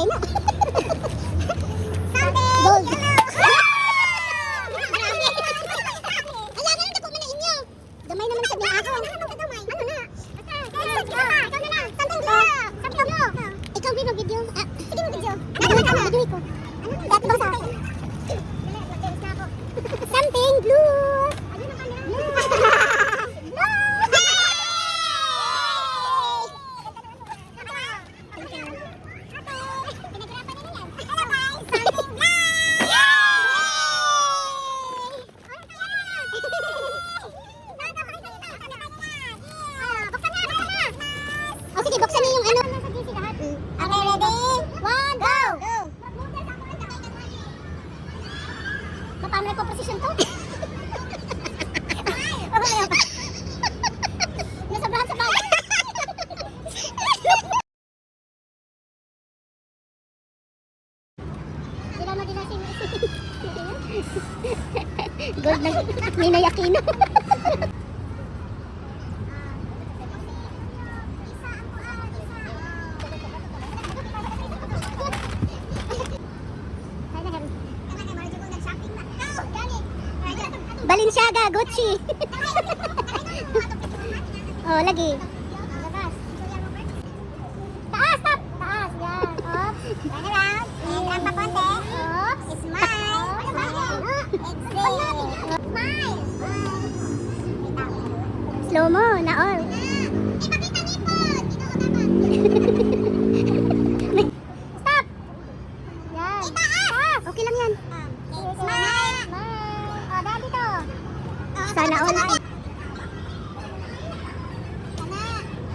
na. Gold. Gamay naman sa biya ako. Ano na? Ikaw video. Sige mo video. Video ko. Dati ba sa akin? Something blue. Oh, sige, buksan niyo yung ano. Okay, ready? One, go! Paano ko precision to? Nasobrahan sa bawat. Gold na Ninoy Aquino. Balenciaga, Gucci. Oh, lagi. Taas, stop. Taas, yan. Up. Turn around. And rampa konti. Oops. Smile. Exhale. Smile. Slow mo, na all. Ipakita ngipon. Stop. Yan. Itaas. Okay lang yan. Smile. Oh, dahil dito. Sana all.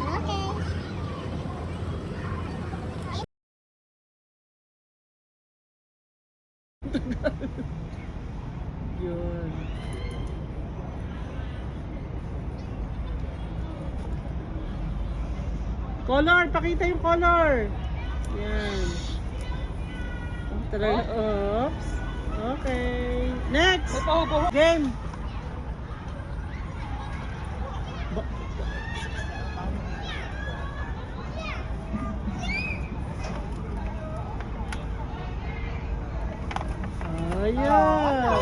Okay. Yun. Color, pakita yung color. Yan. Talaga, oops. Okay. Next. Game. Ayan.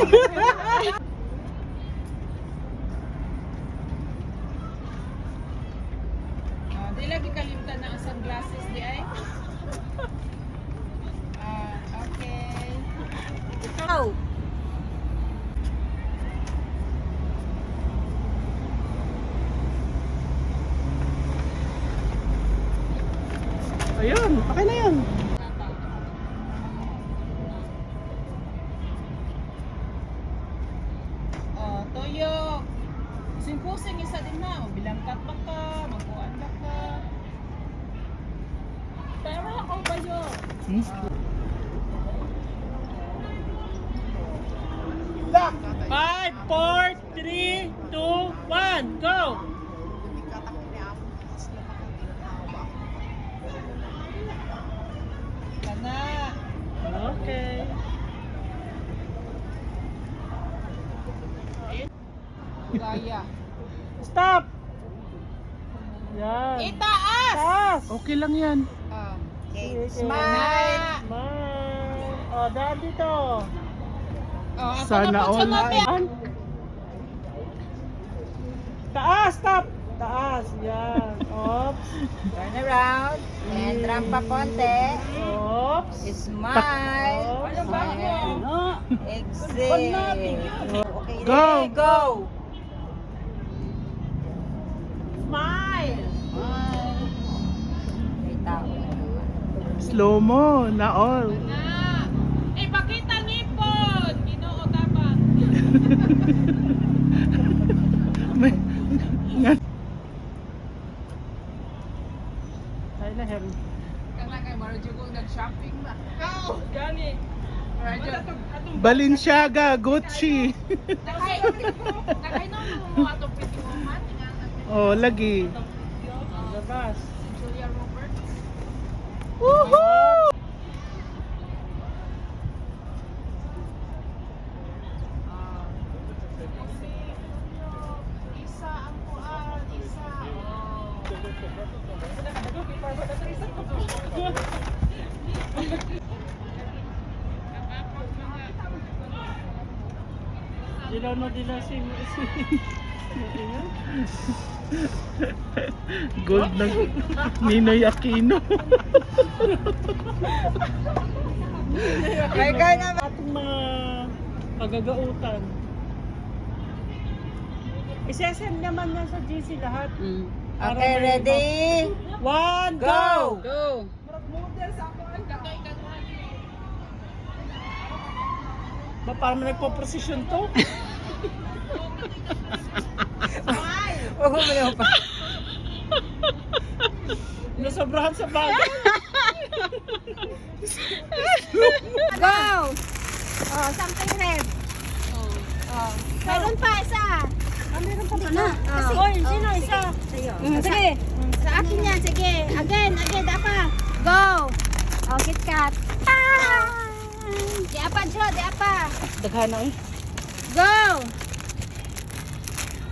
Di lagi kalimtan na ang sunglasses di ay. Okay. Go. Ayun, okay na yun. Toyo. Pusing isa din na. Bilangkat ba ka? Magkuhan ba ka? Pero ako ba yun? 5, 4, 3, 2, 1, go! Kana. Okay. Gaya. Stop! Yan. Itaas! Taas! Okay lang yan. Okay. Sige. Smile. Smile. O, dahil dito. Ako Sana na po all. sunod. Taas! Stop! Taas. Yan. Oops. Turn around. And rampa konti. Oops. Smile. Ano ba yun? Exhale. Okay, Go. ready? Go. Smile. May tao na naman. Slow mo na all. Pakita ngipon. Ginoo tapang. May... Ay na, Harry. Kaya kay Maradyo ko nag-shopping ba? Oo, gani. Maradyo. Balenciaga, Gucci. Nakainom mo atong pretty woman. Oh, lagi. Labas. Julia Roberts. Woohoo! Isa ang kuan, isa. Dilaw na dila si Gold ng Ninoy Aquino. Ay, kaya naman. Ating mga pagagautan. Isesend naman na sa GC lahat. Okay, ready? 1, Go! go! Go! Ba, parang nagpo-precision to? Huwag mo na pa. Nasobrahan sa bagay. Go! Oh, something red. Oh. Meron pa isa. Meron pa na. Kasi, Sino isa? sige. Sa akin yan, sige. Again, apa. Go! Oh, KitKat. Di apa, Jo, di apa. Daghan na eh. Go!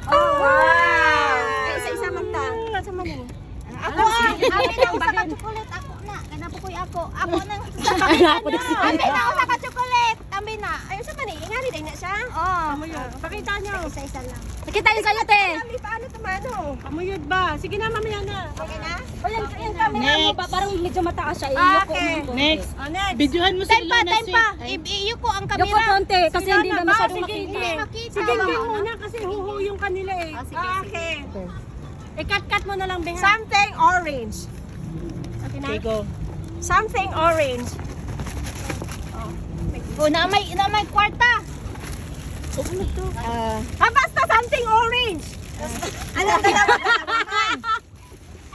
Oh, wow! Ay, isa-isa magta. Sa manin. Ako amin na usa ka chocolate. Ako na. Kanapa ko'y ako. Ako nang amin na usa ka chocolate. Amin na. Ayun sa manin. Ingari din na siya. Oh. Pakita niyo. Isa-isa lang. Nakita niyo sa'yo, te. Paano tumano? Kamuyod ba? Sige na, mamaya na. Okay na? O yung camera mo ba? Parang medyo mataas siya. Okay. Next. Oh, next. Videohan mo Time pa, sila time pa. Iyuko ang Yung ko kamera. konti kasi hindi na masyadong Sige, makita. hindi. Makita. Sige, hindi muna kasi huhu yung kanila eh. Sige. Okay. I-cut-cut mo na lang, Beha. Something orange. Okay na? Okay, go. Something orange. Oh, na may kwarta. Basta something orange. Ano dalawa?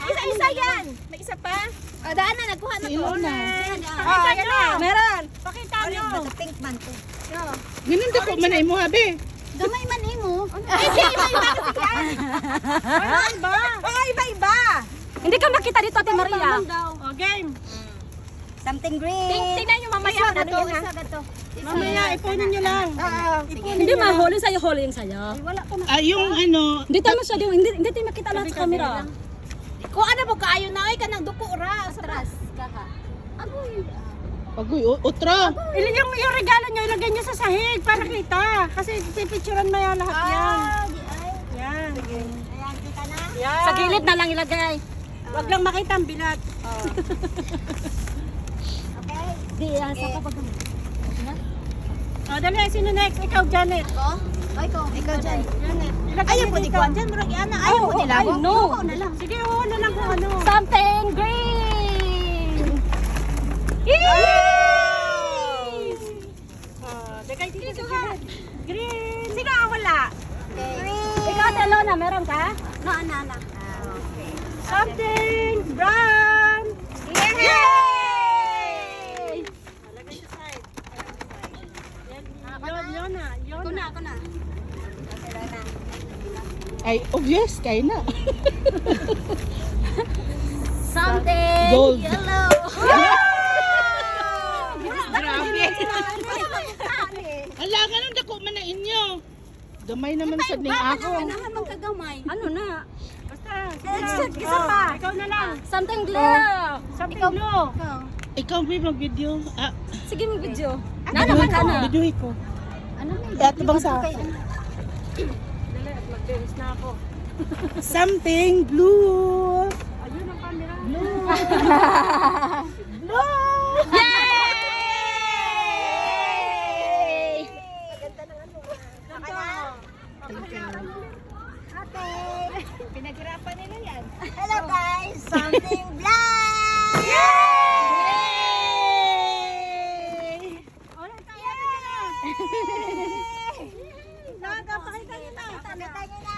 Isa-isa yan. May isa pa. O, daan na, nagkuha na to. Ilona. Oh, yan na. Meron. Pakita nyo. Pink man to. Ganun ko man ay mo habe. Gamay man mo. Ay, di, iba-iba kasi yan. Iba. Mga iba-iba. Hindi ka makita dito, Ate Maria. Oh, game. Something green. Tingnan nyo mamaya. Isa Ano gato, yun, ha? isa gato. Mamaya, ipunin nyo lang. Hindi mahuli sa'yo, huli yung sa'yo. Wala pa na. Yung ano, Hindi tayo masyado, hindi tayo makita lahat sa camera. Kung ano po kaayo na, ay ka nang duko ra. Atras. Kaka. Agoy. agoy, utra. Yung regalo nyo, ilagay nyo sa sahig para kita. Kasi pipicturan mo yan lahat yan. Di ay. Yan. Ayan, kita na. Yan. Sa gilid na lang ilagay. Huwag lang makita ang bilat. Okay. Di, sa kapag O, dali, sino next? Ikaw, Janet. Ko? Ay ko. Ikaw dyan. Janet. Ayaw po ni Kwan dyan. Murag yan na. Ayaw po nila. I know. Duko na lang. Sige, oo na lang kung ano. Something green! Dagay dito sa gilid. Green. Sige, wala. Green. Ikaw, Ate Alona, meron ka? No, ana. Something brown. Yay! Lagay sa side. Yun na. Ako na. Ay, obvious, kaya na. Something Gold. yellow. Grabe. Ala, ganun dako man na inyo. Gamay naman sa ning ako. Ganahan mang kagamay. Ano na? Basta. Isa pa. Ikaw na lang. Something blue! Something blue. Ikaw may mag-video. Sige mo video. Na naman ka na. Video ko. Ano na? Dato bang sa Dali, at mag-dance na ako. something blue. Ayun ang camera. Yay! Okay. Pinaghirapan nila yan. Hello guys, something black. Wala tayo. Nakakapakita nyo na. Pakita nyo na.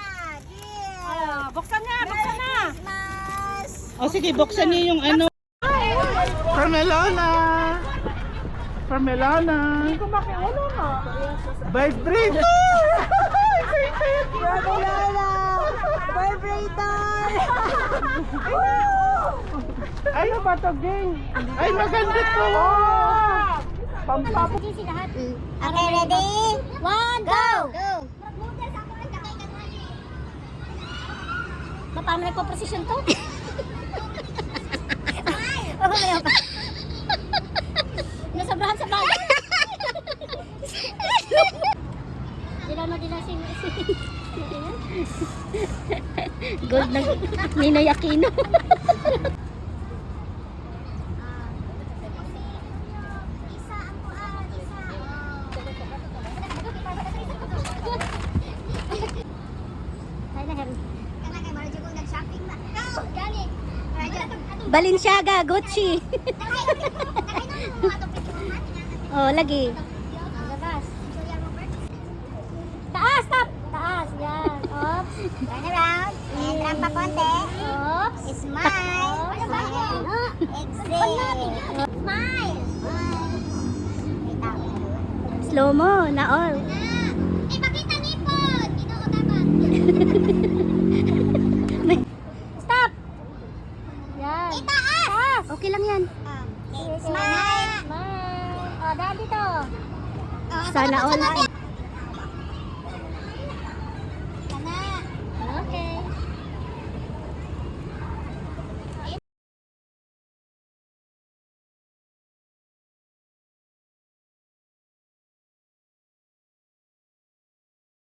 Yeah. Buksan na. Christmas. O sige, buksan niyo yung ano. Carmelona. Carmelona. Hindi ko makiulo nga. Vibrator. Vibrator. Ano ba to, gang? Ay, maganda to. Pampapo. Okay, ready? One, go! Paano nagpo-precision to? Nasobrahan sa bagay. Dilaw na Gold na Ninoy Aquino. Balenciaga, Gucci. Oh, lagi. Taas, stop. Taas, yan. Oops. Turn around. And drop pa konti. Oops. Smile. Smile. Exhale. Smile. Wait lang. Slow mo, na all. Eh, pakita nipon. Ginoo dapat. Stop. Yan. Itaas. Okay lang yan. Smile. Smile. Oh, dahil dito. Oh, Sana all. sunod yan.